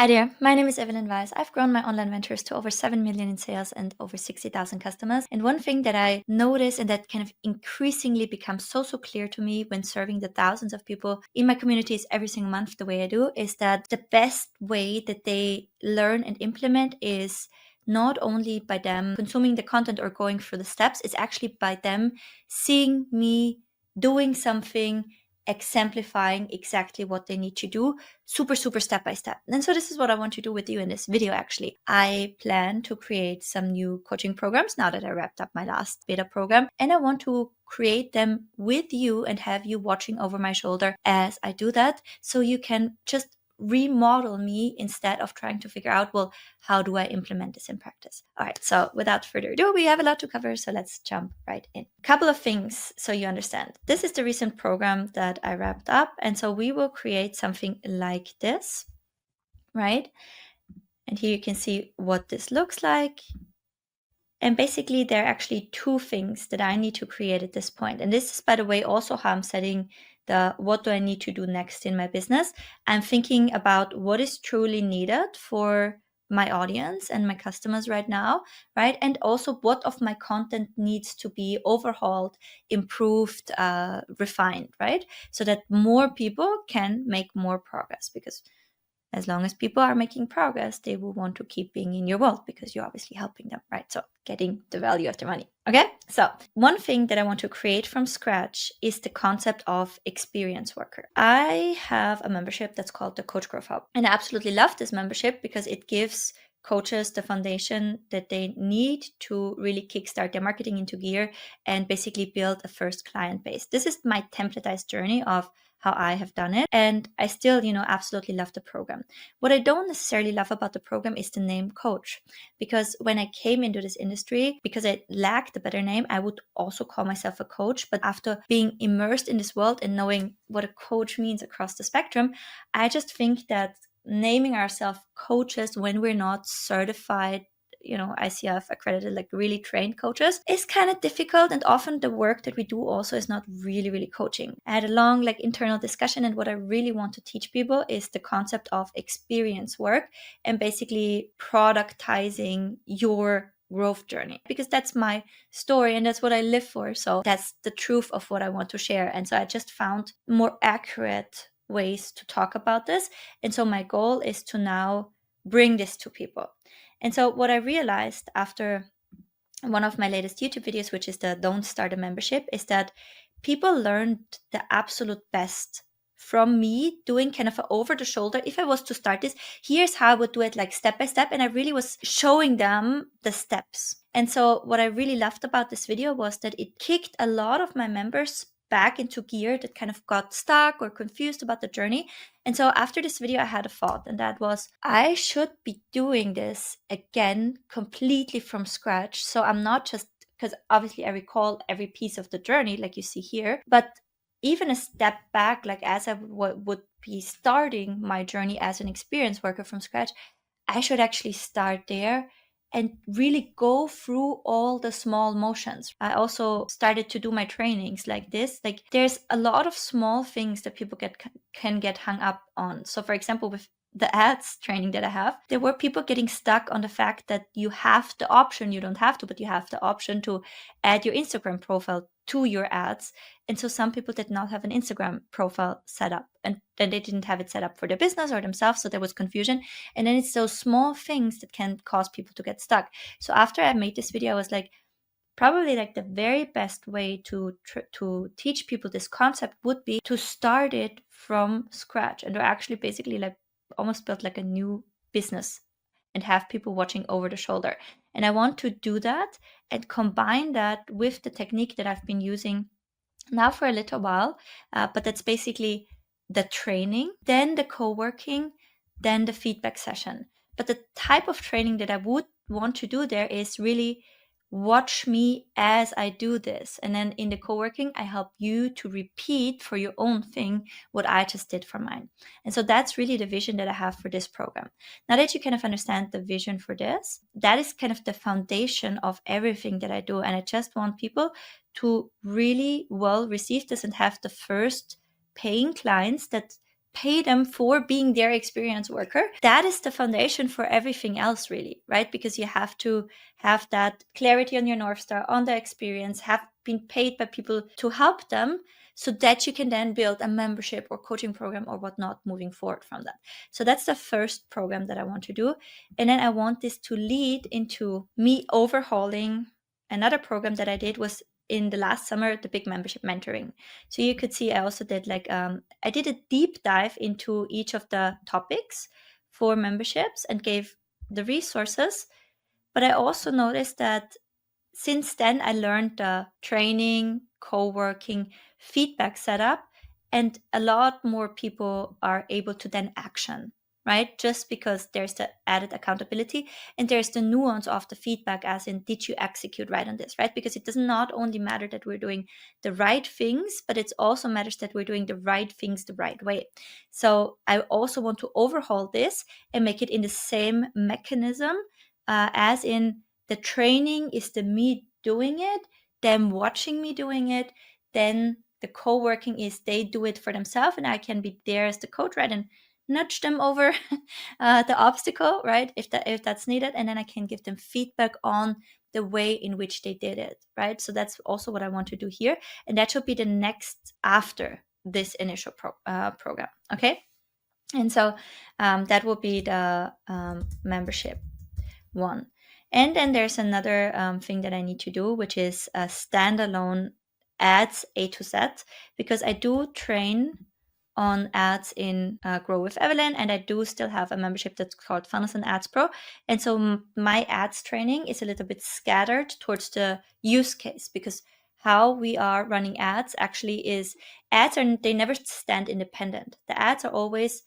Hi there, my name is Evelyn Weiss. I've grown my online ventures to over 7 million in sales and over 60,000 customers. And one thing that I notice and that kind of increasingly becomes so clear to me when serving the thousands of people in my communities every single month the way I do is that the best way that they learn and implement is not only by them consuming the content or going through the steps, it's actually by them seeing me doing something, exemplifying exactly what they need to do super step by step. And so this is what I want to do with you in this video. Actually, I plan to create some new coaching programs now that I wrapped up my last beta program, and I want to create them with you and have you watching over my shoulder as I do that, so you can just remodel me instead of trying to figure out, well, how do I implement this in practice? All right, so without further ado, we have a lot to cover, so let's jump right in. A couple of things so you understand. This is the recent program that I wrapped up, and so we will create something like this, right? And here you can see what this looks like. And basically, there are actually two things that I need to create at this point. And this is, by the way, also how I'm setting the what do I need to do next in my business. I'm thinking about what is truly needed for my audience and my customers right now, right? And also what of my content needs to be overhauled, improved, refined, right? So that more people can make more progress, because as long as people are making progress, they will want to keep being in your world because you're obviously helping them, right? So getting the value of their money. Okay. So one thing that I want to create from scratch is the concept of experience worker. I have a membership that's called the Coach Growth Hub, and I absolutely love this membership because it gives coaches the foundation that they need to really kickstart their marketing into gear and basically build a first client base. This is my templatized journey of how I have done it. And I still, absolutely love the program. What I don't necessarily love about the program is the name coach, because when I came into this industry, because I lacked a better name, I would also call myself a coach. But after being immersed in this world and knowing what a coach means across the spectrum, I just think that naming ourselves coaches when we're not certified, ICF accredited, like really trained coaches, is kind of difficult. And often the work that we do also is not really coaching. I had a long internal discussion, and what I really want to teach people is the concept of experience work and basically productizing your growth journey, because that's my story and that's what I live for. So that's the truth of what I want to share. And so I just found more accurate ways to talk about this. And so my goal is to now bring this to people. And so what I realized after one of my latest YouTube videos, which is the Don't Start a Membership, is that people learned the absolute best from me doing kind of an over the shoulder. If I was to start this, here's how I would do it, like step by step. And I really was showing them the steps. And so what I really loved about this video was that it kicked a lot of my members back into gear that kind of got stuck or confused about the journey. And so after this video, I had a thought, and that was, I should be doing this again completely from scratch. So I'm not just, because obviously I recall every piece of the journey like you see here, but even a step back, like as I would be starting my journey as an experience worker from scratch, I should actually start there and really go through all the small motions. I also started to do my trainings like this. Like there's a lot of small things that people can get hung up on. So for example, with the ads training that I have, there were people getting stuck on the fact that you have the option, you don't have to, but you have the option to add your Instagram profile to your ads. And so some people did not have an Instagram profile set up, and then they didn't have it set up for their business or themselves. So there was confusion. And then it's those small things that can cause people to get stuck. So after I made this video, I was like, probably like the very best way to teach people this concept would be to start it from scratch and to actually basically like almost build like a new business and have people watching over the shoulder. And I want to do that and combine that with the technique that I've been using now for a little while, but that's basically the training, then the co-working, then the feedback session. But the type of training that I would want to do there is really watch me as I do this. And then in the co-working, I help you to repeat for your own thing what I just did for mine. And so that's really the vision that I have for this program. Now that you kind of understand the vision for this, that is kind of the foundation of everything that I do. And I just want people to really well receive this and have the first paying clients that pay them for being their experience worker, that is the foundation for everything else, really, right? Because you have to have that clarity on your North Star, on the experience, have been paid by people to help them, so that you can then build a membership or coaching program or whatnot moving forward from that. So that's the first program that I want to do. And then I want this to lead into me overhauling another program that I did was in the last summer, the big membership mentoring. So you could see I also did I did a deep dive into each of the topics for memberships and gave the resources. But I also noticed that since then I learned the training, co-working, feedback setup, and a lot more people are able to then action, right? Just because there's the added accountability and there's the nuance of the feedback, as in, did you execute right on this, right? Because it does not only matter that we're doing the right things, but it also matters that we're doing the right things the right way. So I also want to overhaul this and make it in the same mechanism, as in, the training is the me doing it, them watching me doing it, then the co-working is they do it for themselves and I can be there as the coach, right, and nudge them over the obstacle, right, if that's needed, and then I can give them feedback on the way in which they did it, right? So that's also what I want to do here, and that should be the next after this initial program, okay? And so that will be the membership one. And then there's another thing that I need to do, which is a standalone ads A to Z, because I do train on ads in Grow with Evelyn, and I do still have a membership that's called Funnels and Ads Pro. And so my ads training is a little bit scattered towards the use case, because how we are running ads actually is they never stand independent. The ads are always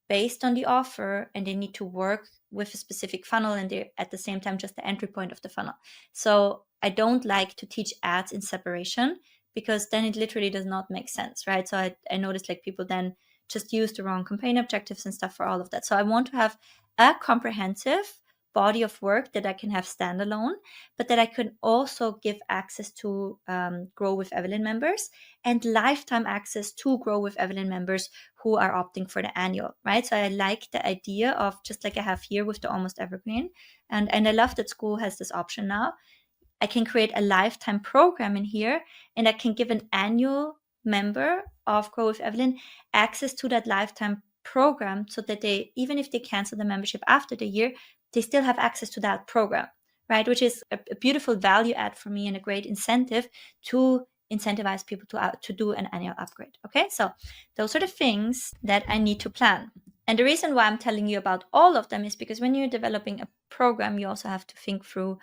based on the offer and they need to work with a specific funnel, and they're at the same time just the entry point of the funnel. So I don't like to teach ads in separation, because then it literally does not make sense, right? So I noticed people then just use the wrong campaign objectives and stuff for all of that. So I want to have a comprehensive body of work that I can have standalone, but that I can also give access to Grow with Evelyn members and lifetime access to Grow with Evelyn members who are opting for the annual, right? So I like the idea of, just like I have here with the Almost Evergreen, and I love that school has this option now. I can create a lifetime program in here, and I can give an annual member of Grow with Evelyn access to that lifetime program, so that they, even if they cancel the membership after the year, they still have access to that program, right? Which is a beautiful value add for me and a great incentive to incentivize people to do an annual upgrade. Okay, so those are the things that I need to plan. And the reason why I'm telling you about all of them is because when you're developing a program, you also have to think through,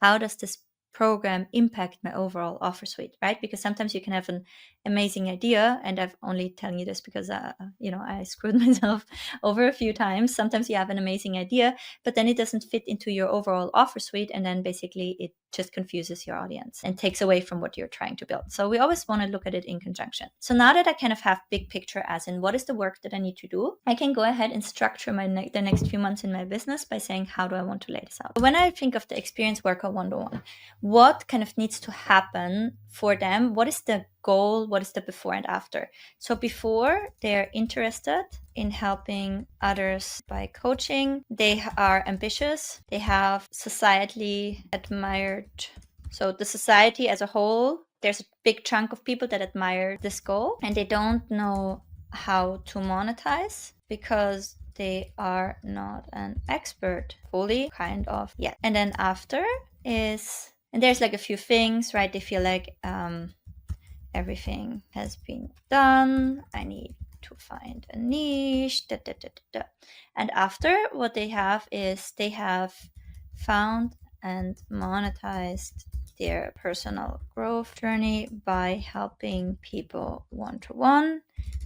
how does this program impact my overall offer suite, right? Because sometimes you can have an amazing idea, and I've only telling you this because I screwed myself over a few times. Sometimes you have an amazing idea, but then it doesn't fit into your overall offer suite, and then basically it just confuses your audience and takes away from what you're trying to build. So we always want to look at it in conjunction. So now that I kind of have big picture, as in what is the work that I need to do, I can go ahead and structure the next few months in my business by saying, how do I want to lay this out? When I think of the Experience Worker 101, what kind of needs to happen for them? What is the goal? What is the before and after? So before, they're interested in helping others by coaching. They are ambitious. They have societally admired. So the society as a whole, there's a big chunk of people that admire this goal, and they don't know how to monetize because they are not an expert fully, kind of, yet. And then after is, and there's a few things, right? They feel like everything has been done. I need to find a niche. And after, what they have is they have found and monetized their personal growth journey by helping people one-to-one,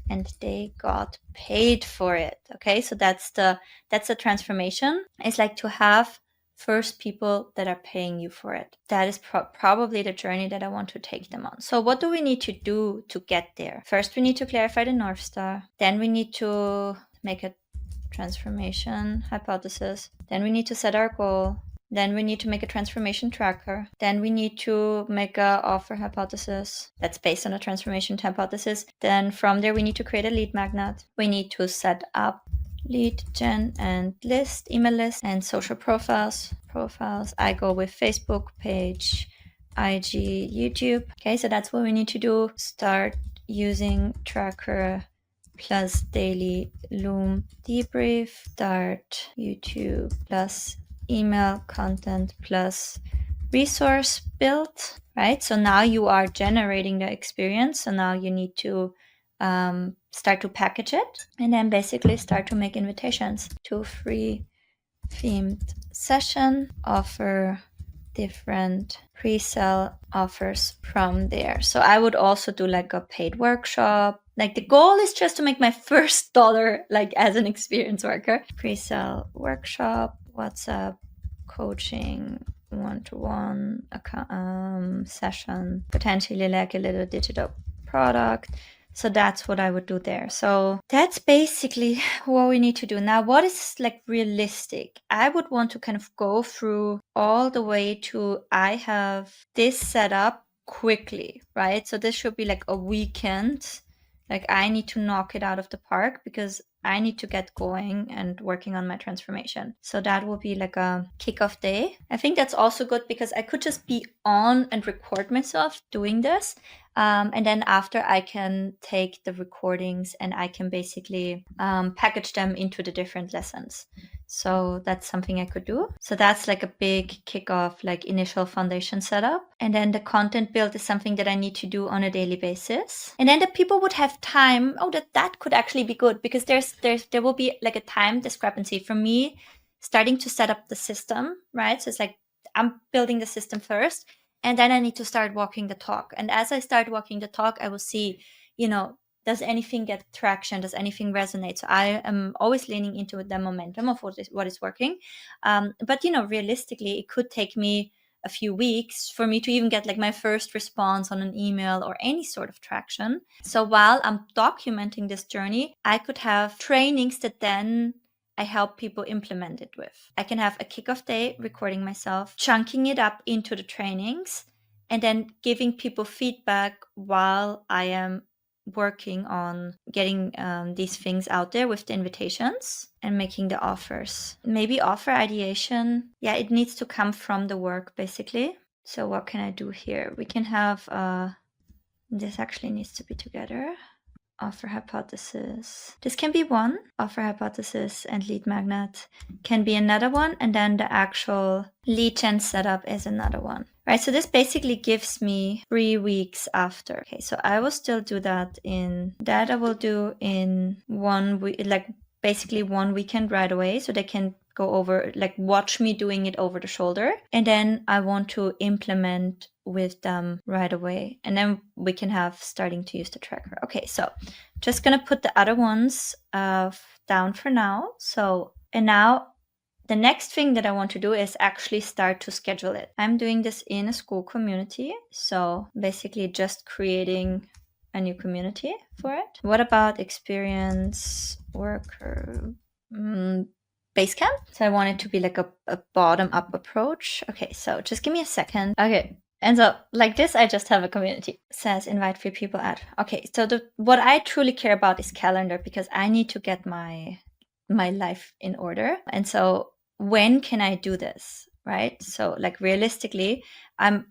and they got paid for it. Okay, so that's the transformation. It's to have first people that are paying you for it. That is probably the journey that I want to take them on. So what do we need to do to get there? First, we need to clarify the North Star. Then we need to make a transformation hypothesis. Then we need to set our goal. Then we need to make a transformation tracker. Then we need to make a offer hypothesis that's based on a transformation hypothesis. Then from there, we need to create a lead magnet. We need to set up lead gen and list, email list, and social profiles. I go with Facebook page, IG, YouTube. Okay, so that's what we need to do. Start using tracker plus daily Loom debrief, start YouTube plus email content plus resource build, right? So now you are generating the experience. So now you need to start to package it and then basically start to make invitations to free themed session, offer different pre-sell offers from there. So I would also do like a paid workshop. Like the goal is just to make my first dollar like as an experienced worker. Pre-sell workshop, WhatsApp coaching, one-to-one session, potentially like a little digital product. So that's what I would do there. So that's basically what we need to do. Now, what is like realistic? I would want to kind of go through all the way to I have this set up quickly, right? So this should be like a weekend. Like I need to knock it out of the park because I need to get going and working on my transformation. So that will be like a kickoff day. I think that's also good because I could just be on and record myself doing this. And then after I can take the recordings and I can basically package them into the different lessons. So that's something I could do. So that's like a big kickoff, like initial foundation setup. And then the content build is something that I need to do on a daily basis. And then the people would have time. Oh, that could actually be good because there will be like a time discrepancy for me starting to set up the system, right? So it's like I'm building the system first. And then I need to start walking the talk. And as I start walking the talk, I will see, does anything get traction? Does anything resonate? So I am always leaning into the momentum of what is working. But, realistically, it could take me a few weeks for me to even get like my first response on an email or any sort of traction. So while I'm documenting this journey, I could have trainings that then I help people implement it with. I can have a kickoff day recording myself, chunking it up into the trainings, and then giving people feedback while I am working on getting these things out there with the invitations and making the offers. Maybe offer ideation. Yeah, it needs to come from the work, basically. So what can I do here? We can have, this actually needs to be together. Offer hypothesis. This can be one. Offer hypothesis and lead magnet can be another one. And then the actual lead gen setup is another one. Right. So this basically gives me 3 weeks after. Okay. So I will still do that I will do in 1 week, like basically 1 weekend right away. So they can go over, like watch me doing it over the shoulder. And then I want to implement with them right away. And then we can have starting to use the tracker. Okay, so just gonna put the other ones down for now. So, and now the next thing that I want to do is actually start to schedule it. I'm doing this in a school community. So basically just creating a new community for it. What about experience worker? Basecamp. So I want it to be like a bottom-up approach. Okay, so just give me a second. Okay, and so like this, I just have a community. It says invite 3 people at. Okay, so what I truly care about is calendar because I need to get my life in order. And so when can I do this, right? So like realistically, I'm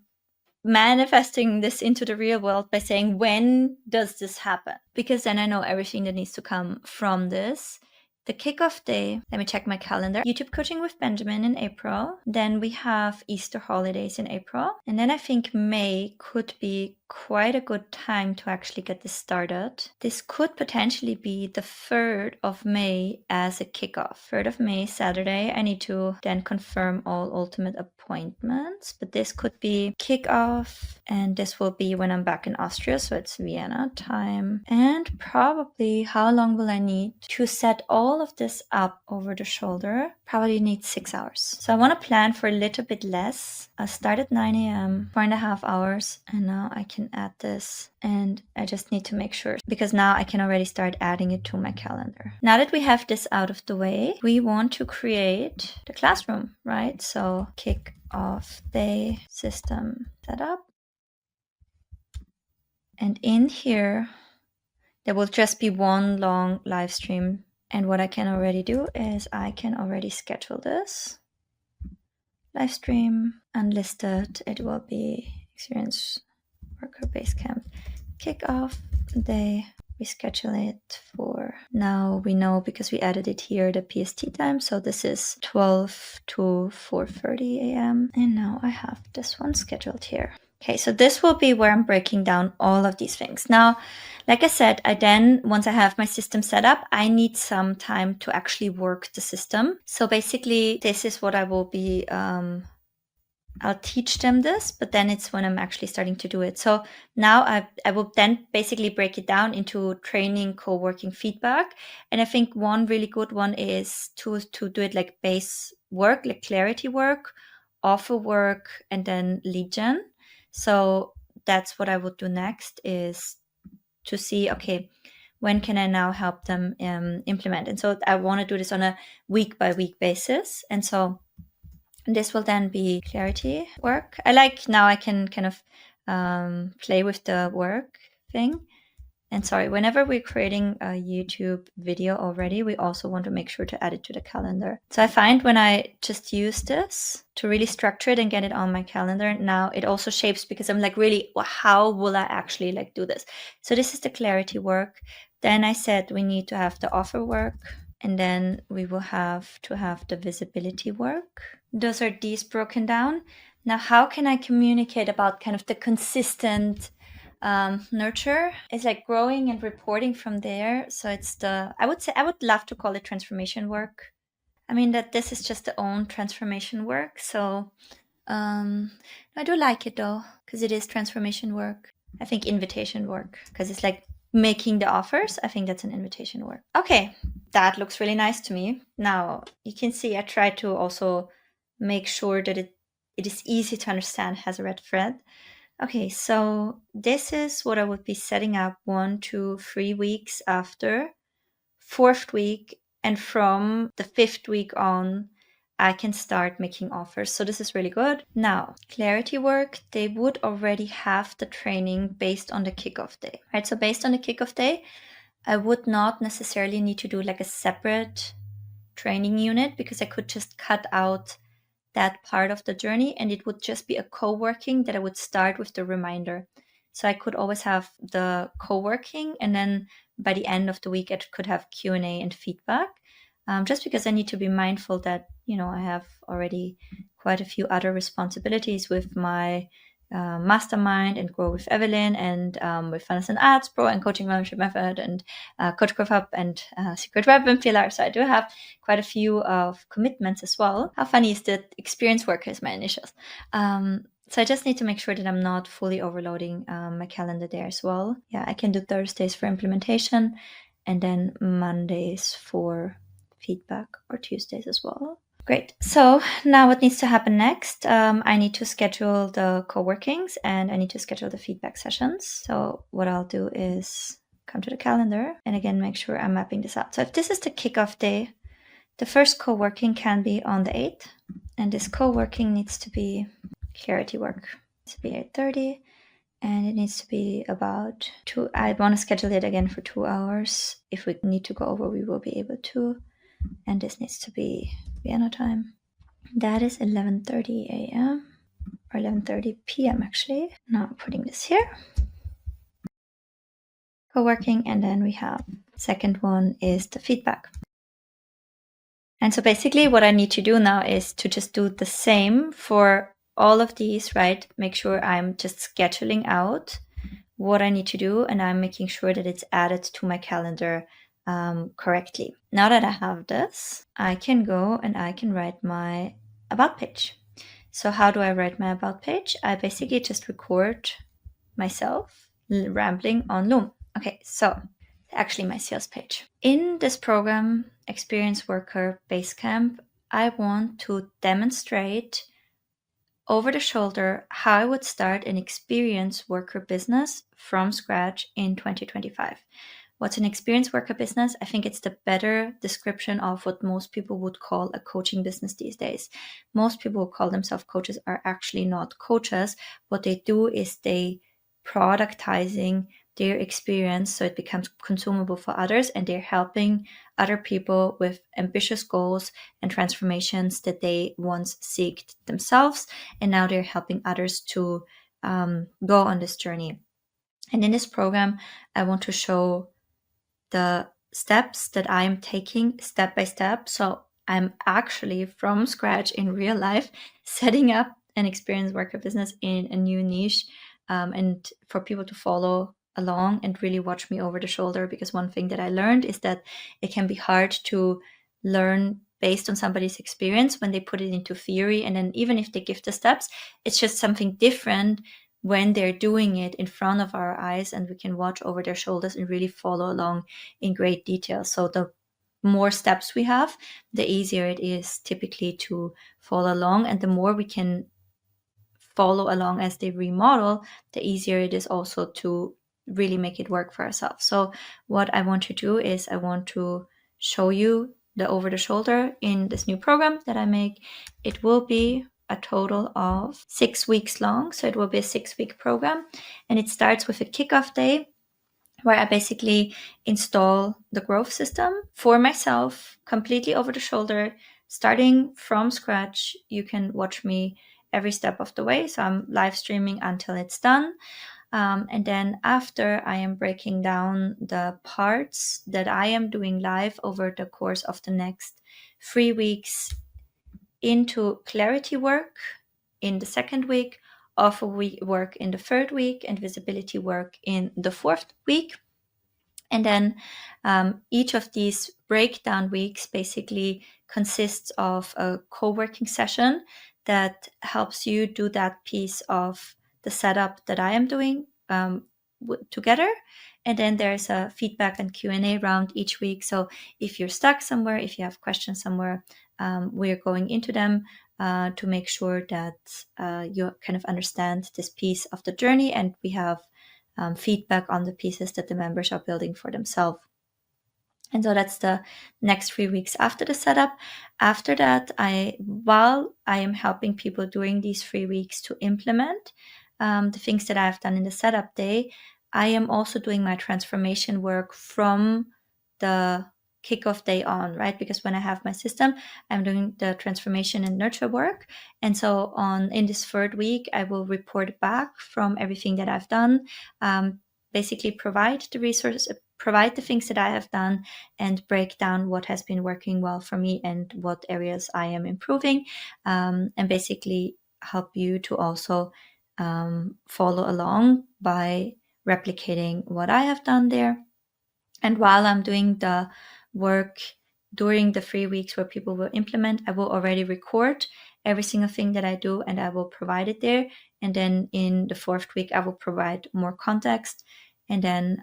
manifesting this into the real world by saying, when does this happen? Because then I know everything that needs to come from this. The kickoff day, let me check my calendar. YouTube coaching with Benjamin in April. Then we have Easter holidays in April. And then I think May could be quite a good time to actually get this started. This could potentially be the 3rd of May as a kickoff. 3rd of May, Saturday. I need to then confirm all ultimate appointments. But this could be kickoff. And this will be when I'm back in Austria. So it's Vienna time. And probably how long will I need to set all of this up over the shoulder? Probably need 6 hours. So I want to plan for a little bit less. I'll start at 9 a.m., 4.5 hours. And now I can can add this, and I just need to make sure, because now I can already start adding it to my calendar. Now that we have this out of the way, we want to create the classroom, right? So kick off day system setup. And in here, there will just be one long live stream. And what I can already do is I can already schedule this. Live stream, unlisted, it will be experience worker basecamp kickoff day. We schedule it for, now we know because we added it here, the PST time. So this is 12 to 4:30 a.m. And now I have this one scheduled here. Okay, so this will be where I'm breaking down all of these things. Now, like I said, once I have my system set up, I need some time to actually work the system. So basically, this is what I will be, I'll teach them this, but then it's when I'm actually starting to do it. So now I will then basically break it down into training, co-working, feedback. And I think one really good one is to do it like base work, like clarity work, offer work, and then lead gen. So that's what I would do next, is to see, okay, when can I now help them implement? And so I want to do this on a week by week basis. And so this will then be clarity work. I like now I can kind of play with the work thing. And sorry, whenever we're creating a YouTube video already, we also want to make sure to add it to the calendar. So I find when I just use this to really structure it and get it on my calendar, now it also shapes, because I'm like, really, well, how will I actually like do this? So this is the clarity work. Then I said we need to have the offer work, and then we will have to have the visibility work. Those are these broken down. Now, how can I communicate about kind of the consistent nurture? It's like growing and reporting from there. So it's I would love to call it transformation work. I mean, that this is just the own transformation work. So I do like it though, because it is transformation work. I think invitation work, because it's like making the offers. I think that's an invitation work. Okay, that looks really nice to me. Now you can see I try to also make sure that it is easy to understand, has a red thread. Okay, so this is what I would be setting up 1, 2, 3 weeks after, 4th week, and from the 5th week on, I can start making offers. So this is really good. Now, clarity work, they would already have the training based on the kickoff day, right? So based on the kickoff day, I would not necessarily need to do like a separate training unit, because I could just cut out that part of the journey, and it would just be a co-working that I would start with the reminder. So I could always have the co-working, and then by the end of the week, I could have Q&A and feedback, just because I need to be mindful that, I have already quite a few other responsibilities with my mastermind and Grow with Evelyn, and with Finance and Ads Pro and Coaching Membership Method and Coach Growth Hub and Secret Web and Pillar. So I do have quite a few of commitments as well. How funny is that experience worker is my initials. So I just need to make sure that I'm not fully overloading my calendar there as well. Yeah, I can do Thursdays for implementation, and then Mondays for feedback, or Tuesdays as well. Great. So now what needs to happen next? I need to schedule the co-workings, and I need to schedule the feedback sessions. So what I'll do is come to the calendar and again, make sure I'm mapping this out. So if this is the kickoff day, the first co-working can be on the 8th, and this co-working needs to be clarity work. It needs to be 8:30, and it needs to be about 2. I want to schedule it again for 2 hours. If we need to go over, we will be able to. And this needs to be Vienna time. That is 11:30 a.m. or 11:30 p.m. actually. Now I'm putting this here. Co-working, and then we have second one is the feedback. And so basically what I need to do now is to just do the same for all of these, right? Make sure I'm just scheduling out what I need to do, and I'm making sure that it's added to my calendar correctly. Now that I have this, I can go and I can write my about page. So how do I write my about page? I basically just record myself rambling on Loom. Okay, so actually my sales page. In this program, Experience Worker Basecamp, I want to demonstrate over the shoulder how I would start an experienced worker business from scratch in 2025. What's an experienced worker business? I think it's the better description of what most people would call a coaching business these days. Most people who call themselves coaches are actually not coaches. What they do is they productizing their experience so it becomes consumable for others, and they're helping other people with ambitious goals and transformations that they once seeked themselves, and now they're helping others to go on this journey. And in this program, I want to show the steps that I'm taking step by step. So I'm actually from scratch in real life setting up an experienced worker business in a new niche, and for people to follow along and really watch me over the shoulder, because one thing that I learned is that it can be hard to learn based on somebody's experience when they put it into theory, and then even if they give the steps, it's just something different when they're doing it in front of our eyes and we can watch over their shoulders and really follow along in great detail. So the more steps we have, the easier it is typically to follow along, and the more we can follow along as they remodel, the easier it is also to really make it work for ourselves. So what I want to do is I want to show you the over the shoulder in this new program that I make. It will be a total of 6 weeks long. So it will be a 6-week program, and it starts with a kickoff day where I basically install the growth system for myself completely over the shoulder, starting from scratch. You can watch me every step of the way. So I'm live streaming until it's done. And then after, I am breaking down the parts that I am doing live over the course of the next 3 weeks into clarity work in the second week, offer work in the third week, and visibility work in the fourth week. And then each of these breakdown weeks basically consists of a co-working session that helps you do that piece of the setup that I am doing together. And then there's a feedback and Q&A round each week. So if you're stuck somewhere, if you have questions somewhere, we're going into them to make sure that you kind of understand this piece of the journey, and we have feedback on the pieces that the members are building for themselves. And so that's the next 3 weeks after the setup. After that, while I am helping people during these 3 weeks to implement the things that I've done in the setup day, I am also doing my transformation work from the kickoff day on, right? Because when I have my system, I'm doing the transformation and nurture work. And so in this third week, I will report back from everything that I've done, basically provide the resources, provide the things that I have done, and break down what has been working well for me and what areas I am improving, and basically help you to also follow along by replicating what I have done there. And while I'm doing the work during the 3 weeks where people will implement, I will already record every single thing that I do and I will provide it there. And then in the fourth week, I will provide more context. And then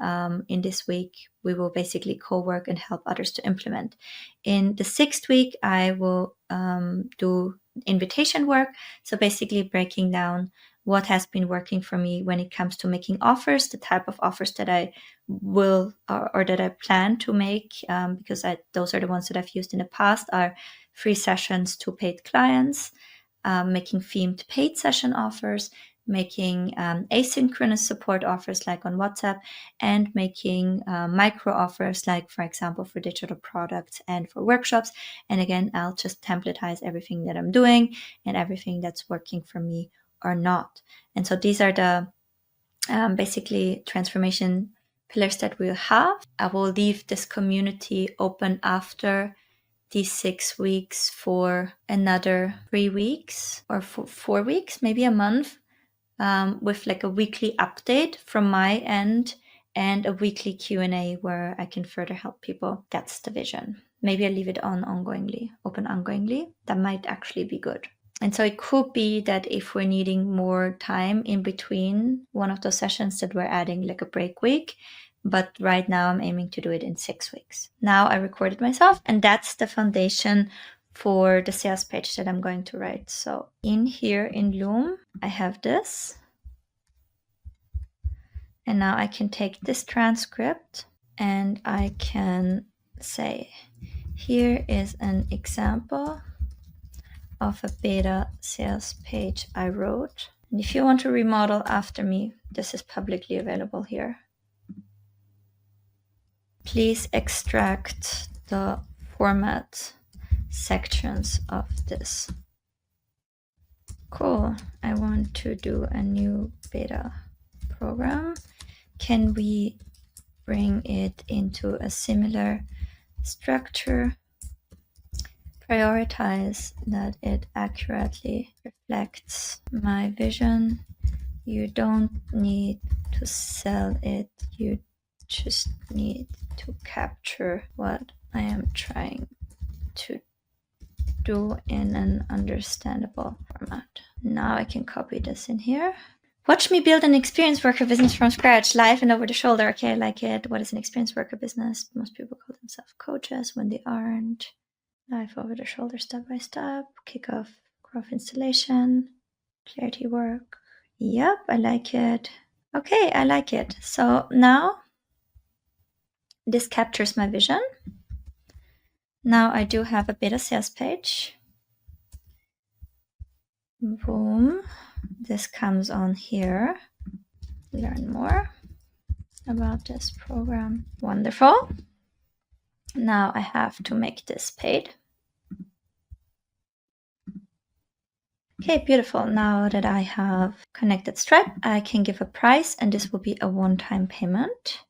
in this week, we will basically co-work and help others to implement. In the 6th week, I will do invitation work. So basically breaking down what has been working for me when it comes to making offers, the type of offers that I will or that I plan to make, because those are the ones that I've used in the past, are free sessions to paid clients, making themed paid session offers, making asynchronous support offers like on WhatsApp, and making micro offers like, for example, for digital products and for workshops. And again, I'll just templatize everything that I'm doing and everything that's working for me or not. And so these are the basically transformation pillars that we'll have. I will leave this community open after these 6 weeks for another 3 weeks or 4 weeks, maybe a month, with like a weekly update from my end and a weekly Q&A where I can further help people. That's the vision. Maybe I leave it open ongoingly. That might actually be good. And so it could be that if we're needing more time in between one of those sessions, that we're adding like a break week. But right now I'm aiming to do it in 6 weeks. Now I recorded myself, and that's the foundation for the sales page that I'm going to write. So in here in Loom, I have this. And now I can take this transcript and I can say, here is an example of a beta sales page I wrote. And if you want to remodel after me, this is publicly available here. Please extract the format sections of this. Cool. I want to do a new beta program. Can we bring it into a similar structure? Prioritize that it accurately reflects my vision. You don't need to sell it, you just need to capture what I am trying to do in an understandable format. Now I can copy this in here. Watch me build an experience worker business from scratch, live and over the shoulder. Okay, I like it. What is an experience worker business? Most people call themselves coaches when they aren't. Live over the shoulder, step by step. Kickoff, growth installation, clarity work. Yep, I like it. Okay, I like it. So now this captures my vision. Now I do have a beta sales page. Boom. This comes on here. Learn more about this program. Wonderful. Now I have to make this paid. Okay, beautiful. Now that I have connected Stripe, I can give a price and this will be a one-time payment.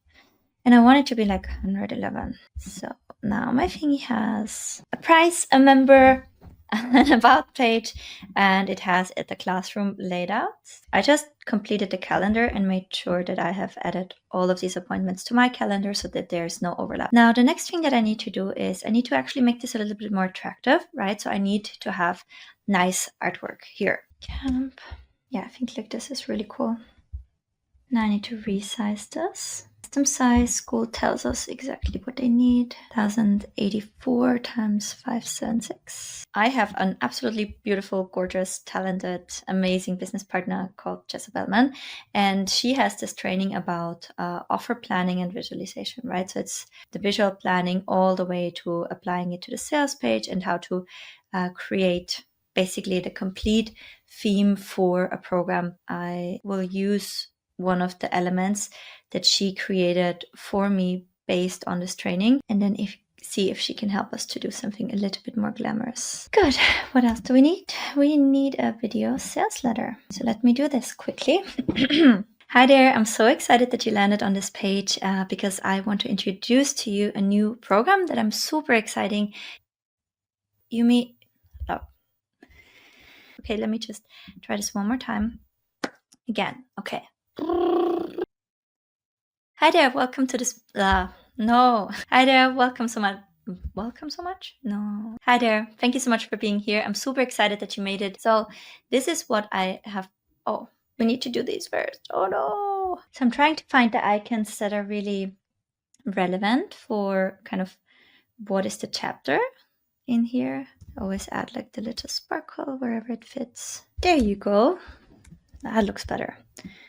And I want it to be like 111. So now my thingy has a price, a member, an about page, and it has the classroom laid out. I just completed the calendar and made sure that I have added all of these appointments to my calendar so that there's no overlap. Now, the next thing that I need to do is I need to actually make this a little bit more attractive, right? So I need to have nice artwork here. Camp. Yeah, I think like this is really cool. Now I need to resize this. Custom size, school tells us exactly what they need. 1084 times 576. I have an absolutely beautiful, gorgeous, talented, amazing business partner called Jessa Bellman. And she has this training about offer planning and visualization, right? So it's the visual planning all the way to applying it to the sales page and how to create basically the complete theme for a program. I will use one of the elements that she created for me based on this training, and then see if she can help us to do something a little bit more glamorous. Good. What else do we need? We need a video sales letter. So let me do this quickly. Hi there, I'm so excited that you landed on this page because I want to introduce to you a new program that I'm super exciting. Okay, let me just try this one more time. Again, okay. Hi there, welcome to this, no. Hi there, welcome so much. Welcome so much? No. Hi there, thank you so much for being here. I'm super excited that you made it. So this is what I have, oh, we need to do these first. Oh no. So I'm trying to find the icons that are really relevant for kind of what is the chapter in here. Always add like the little sparkle wherever it fits. There you go. That looks better.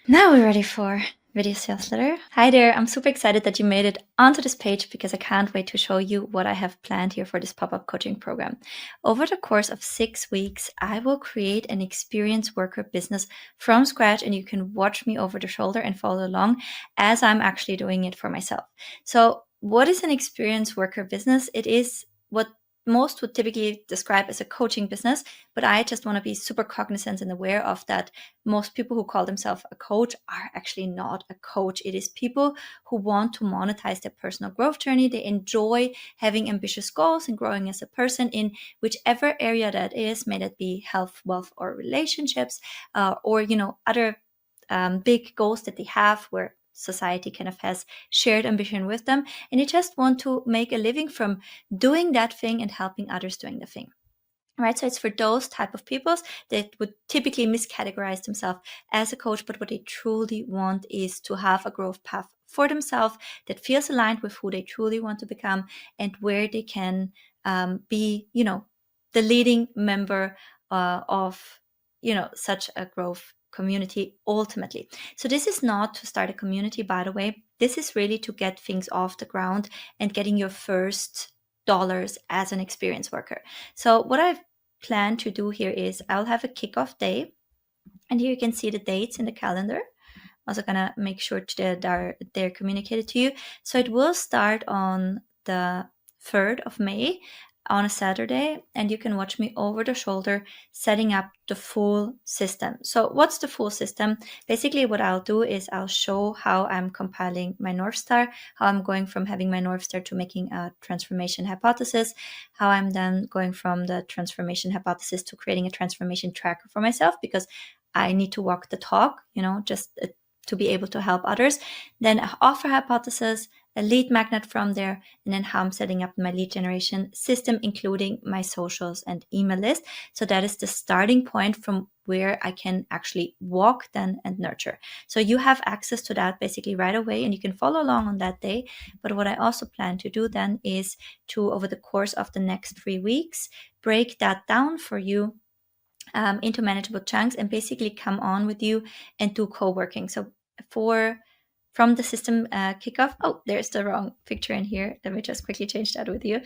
Now we're ready for video sales letter. Hi there, I'm super excited that you made it onto this page because I can't wait to show you what I have planned here for this pop-up coaching program. Over the course of 6 weeks, I will create an experience worker business from scratch, and you can watch me over the shoulder and follow along as I'm actually doing it for myself. So what is an experience worker business? It is what most would typically describe as a coaching business, but I just want to be super cognizant and aware of that. Most people who call themselves a coach are actually not a coach. It is people who want to monetize their personal growth journey. They enjoy having ambitious goals and growing as a person in whichever area that is, may that be health, wealth, or relationships, or other big goals that they have where society kind of has shared ambition with them, and they just want to make a living from doing that thing and helping others doing the thing. Right, so it's for those type of people that would typically miscategorize themselves as a coach, but what they truly want is to have a growth path for themselves that feels aligned with who they truly want to become and where they can be, the leading member of such a growth community ultimately. So this is not to start a community, by the way. This is really to get things off the ground and getting your first dollars as an experienced worker. So what I've planned to do here is I'll have a kickoff day, and here you can see the dates in the calendar. Also gonna make sure they're communicated to you. So it will start on the 3rd of May on a Saturday, and you can watch me over the shoulder setting up the full system. So what's the full system? Basically what I'll do is I'll show how I'm compiling my North Star, how I'm going from having my North Star to making a transformation hypothesis, how I'm then going from the transformation hypothesis to creating a transformation tracker for myself, because I need to walk the talk, just to be able to help others. Then offer hypothesis, a lead magnet from there, and then how I'm setting up my lead generation system, including my socials and email list. So that is the starting point from where I can actually walk then and nurture. So you have access to that basically right away, and you can follow along on that day. But what I also plan to do then is to, over the course of the next 3 weeks, break that down for you into manageable chunks and basically come on with you and do co-working. So from the system kickoff, there's the wrong picture in here. Let me just quickly change that with you.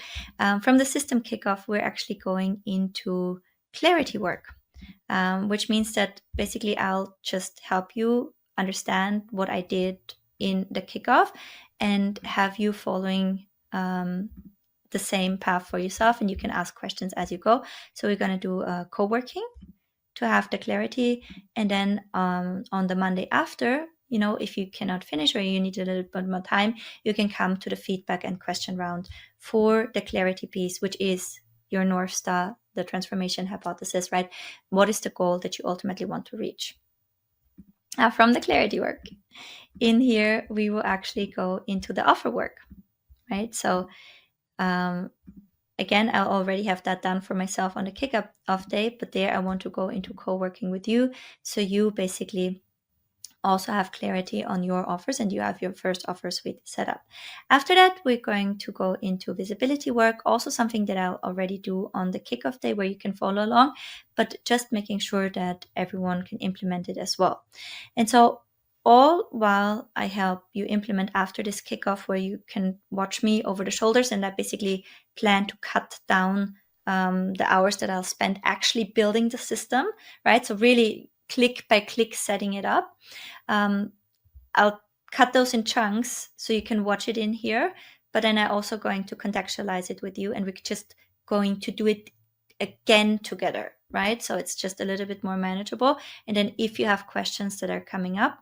From the system kickoff, we're actually going into clarity work, which means that basically I'll just help you understand what I did in the kickoff and have you following the same path for yourself, and you can ask questions as you go. So we're going to do co-working to have the clarity, and then on the Monday after, if you cannot finish or you need a little bit more time, you can come to the feedback and question round for the clarity piece, which is your North Star, the transformation hypothesis, right? What is the goal that you ultimately want to reach? From the clarity work, in here, we will actually go into the offer work, right? So again, I'll already have that done for myself on the kickoff day, but there I want to go into co-working with you. So you basically also have clarity on your offers and you have your first offer suite set up. After that, we're going to go into visibility work, also something that I'll already do on the kickoff day where you can follow along, but just making sure that everyone can implement it as well. And so all while I help you implement after this kickoff, where you can watch me over the shoulders, and I basically plan to cut down the hours that I'll spend actually building the system, right? So really click by click setting it up. I'll cut those in chunks so you can watch it in here, but then I'm also going to contextualize it with you, and we're just going to do it again together, right? So it's just a little bit more manageable. And then if you have questions that are coming up,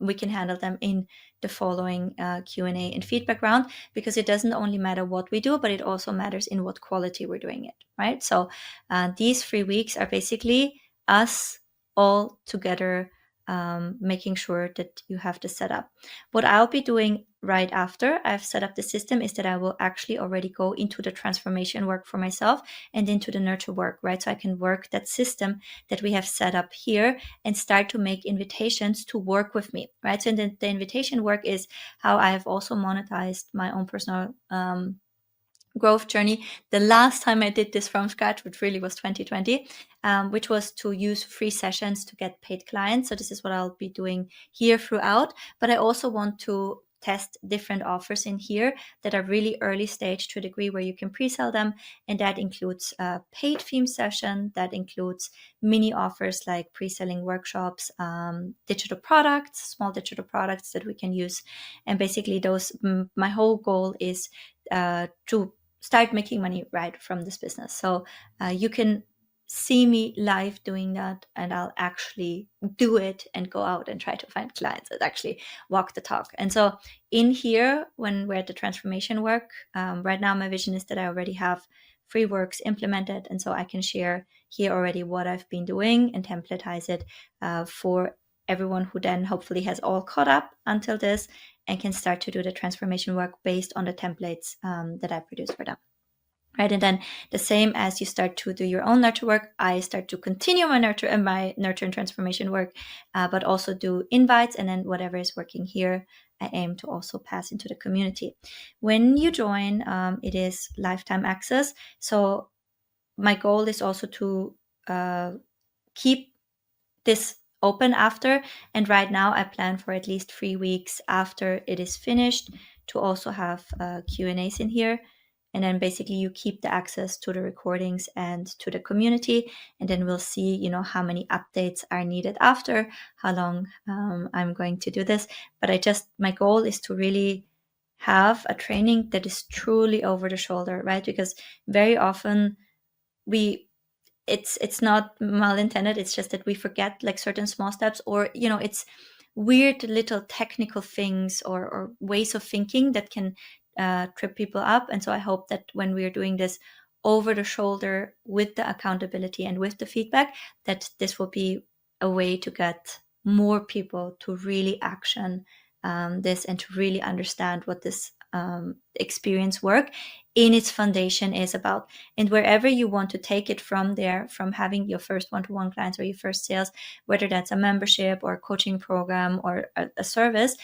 we can handle them in the following Q&A and feedback round, because it doesn't only matter what we do, but it also matters in what quality we're doing it, right? So these 3 weeks are basically us all together making sure that you have the setup. What I'll be doing right after I've set up the system is that I will actually already go into the transformation work for myself and into the nurture work, right? So I can work that system that we have set up here and start to make invitations to work with me, right? So the invitation work is how I've also monetized my own personal growth journey. The last time I did this from scratch, which really was 2020, which was to use free sessions to get paid clients. So this is what I'll be doing here throughout. But I also want to test different offers in here that are really early stage to a degree where you can pre-sell them. And that includes a paid theme session, that includes mini offers like pre-selling workshops, digital products, small digital products that we can use. And basically those, my whole goal is to start making money right from this business. So you can see me live doing that, and I'll actually do it and go out and try to find clients and actually walk the talk. And so in here, when we're at the transformation work, right now my vision is that I already have free works implemented, and so I can share here already what I've been doing and templatize it for everyone who then hopefully has all caught up until this and can start to do the transformation work based on the templates that I produce for them. Right, and then the same as you start to do your own nurture work, I start to continue my nurture and transformation work, but also do invites, and then whatever is working here, I aim to also pass into the community. When you join, it is lifetime access. So my goal is also to keep this open after, and right now I plan for at least 3 weeks after it is finished to also have Q&As in here. And then basically you keep the access to the recordings and to the community, and then we'll see, how many updates are needed after, how long I'm going to do this. But my goal is to really have a training that is truly over the shoulder, right? Because very often it's not malintended, it's just that we forget like certain small steps, or it's weird little technical things or ways of thinking that can trip people up. And so I hope that when we are doing this over the shoulder with the accountability and with the feedback, that this will be a way to get more people to really action this and to really understand what this experience work in its foundation is about. And wherever you want to take it from there, from having your first one-to-one clients or your first sales, whether that's a membership or a coaching program or a service,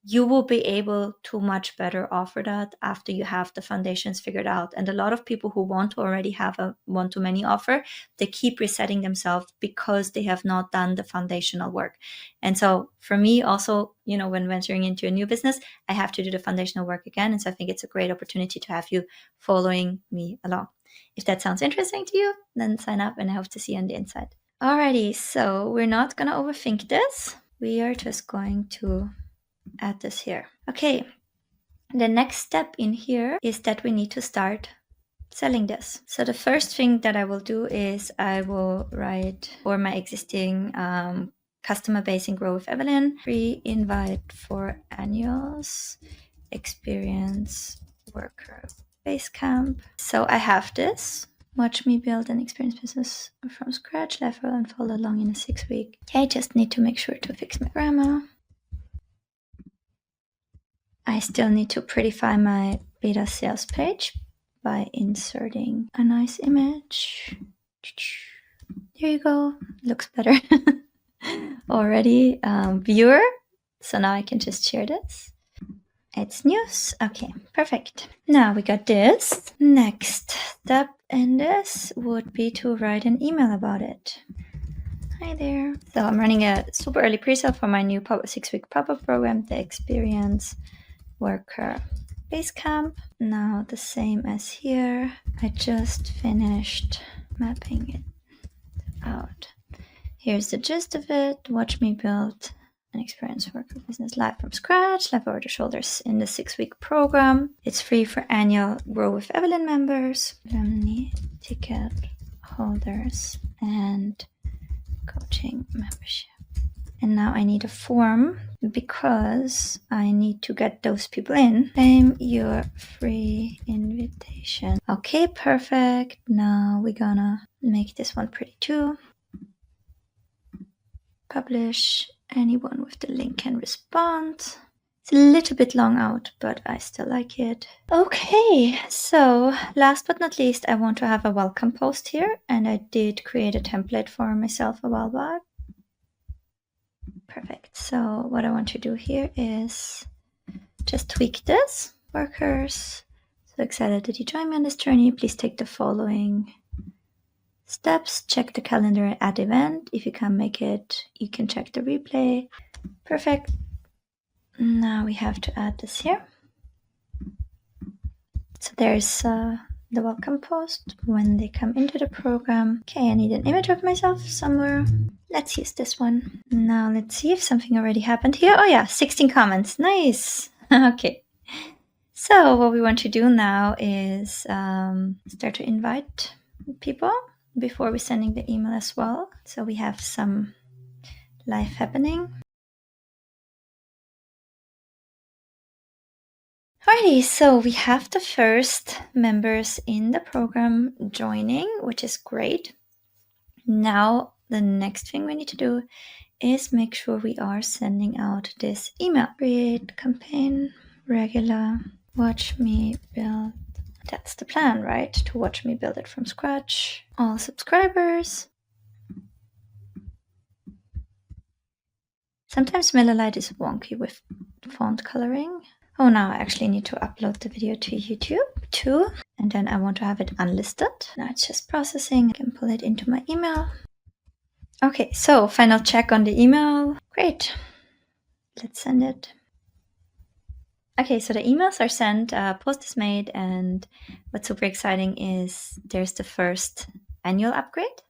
you will be able to much better offer that after you have the foundations figured out. And a lot of people who want to already have a one-to-many offer, they keep resetting themselves because they have not done the foundational work. And so for me also, when venturing into a new business, I have to do the foundational work again. And so I think it's a great opportunity to have you following me along. If that sounds interesting to you, then sign up and I hope to see you on the inside. Alrighty, so we're not going to overthink this. We are just going to add this here. Okay, the next step in here is that we need to start selling this. So the first thing that I will do is I will write for my existing customer base and grow with Evelyn, free invite for annuals, experience worker base camp. So I have this. Watch me build an experience business from scratch, level and follow along in a 6-week. Okay, just need to make sure to fix my grammar. I still need to prettify my beta sales page by inserting a nice image. There you go. Looks better already. Viewer. So now I can just share this. It's news. Okay, perfect. Now we got this. Next step in this would be to write an email about it. Hi there. So I'm running a super early pre-sale for my new 6-week pop-up program, the Experience Worker Basecamp. Now the same as here. I just finished mapping it out. Here's the gist of it. Watch me build an experience worker business live from scratch, live over the shoulders in the 6-week program. It's free for annual Grow with Evelyn members, Germany ticket holders, and coaching membership. And now I need a form because I need to get those people in. Claim your free invitation. Okay, perfect. Now we're gonna make this one pretty too. Publish. Anyone with the link can respond. It's a little bit long out, but I still like it. Okay, so last but not least, I want to have a welcome post here, and I did create a template for myself a while back. Perfect. So what I want to do here is just tweak this. Workers, so excited that you join me on this journey. Please take the following steps. Check the calendar at event. If you can't make it, you can check the replay. Perfect. Now we have to add this here. So there's the welcome post when they come into the program. Okay, I need an image of myself somewhere. Let's use this one. Now let's see if something already happened here. Oh yeah, 16 comments. Nice. Okay. So what we want to do now is start to invite people before we're sending the email as well. So we have some life happening. Alrighty, so we have the first members in the program joining, which is great. Now the next thing we need to do is make sure we are sending out this email. Create campaign, regular, watch me build. That's the plan, right? To watch me build it from scratch. All subscribers. Sometimes MailerLite is wonky with font coloring. Oh, now I actually need to upload the video to YouTube too. And then I want to have it unlisted. Now it's just processing. I can pull it into my email. Okay, so final check on the email. Great. Let's send it. Okay, so the emails are sent, post is made, and what's super exciting is there's the first annual upgrade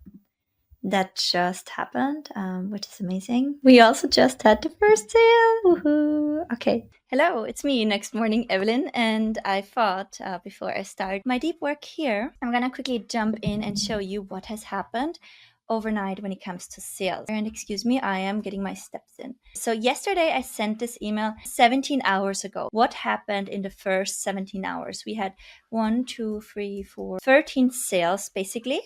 that just happened, which is amazing. We also just had the first sale. Woohoo! Okay. Hello, it's me, next morning, Evelyn, and I thought before I start my deep work here, I'm gonna quickly jump in and show you what has happened overnight when it comes to sales. And excuse me, I am getting my steps in. So yesterday I sent this email 17 hours ago. What happened in the first 17 hours? We had 13 sales basically.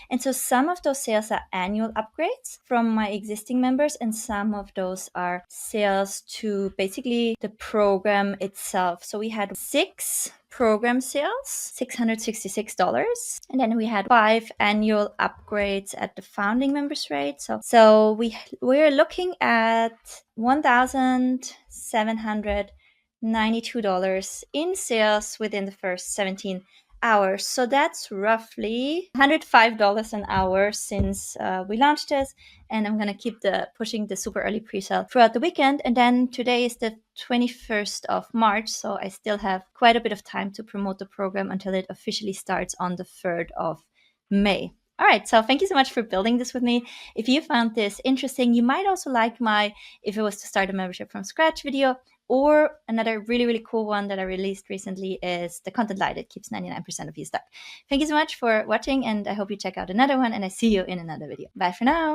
And so some of those sales are annual upgrades from my existing members, and some of those are sales to basically the program itself. So we had 6 program sales, $666, and then we had 5 annual upgrades at the founding members rate. So we're looking at $1,792 in sales within the first 17 hours. So that's roughly $105 an hour since we launched this, and I'm going to keep pushing the super early pre-sale throughout the weekend. And then today is the 21st of March, so I still have quite a bit of time to promote the program until it officially starts on the 3rd of May. All right, so thank you so much for building this with me. If you found this interesting, you might also like my "If it was to start a membership from scratch" video, or another really, really cool one that I released recently is the content lie that keeps 99% of you stuck. Thank you so much for watching, and I hope you check out another one, and I see you in another video. Bye for now.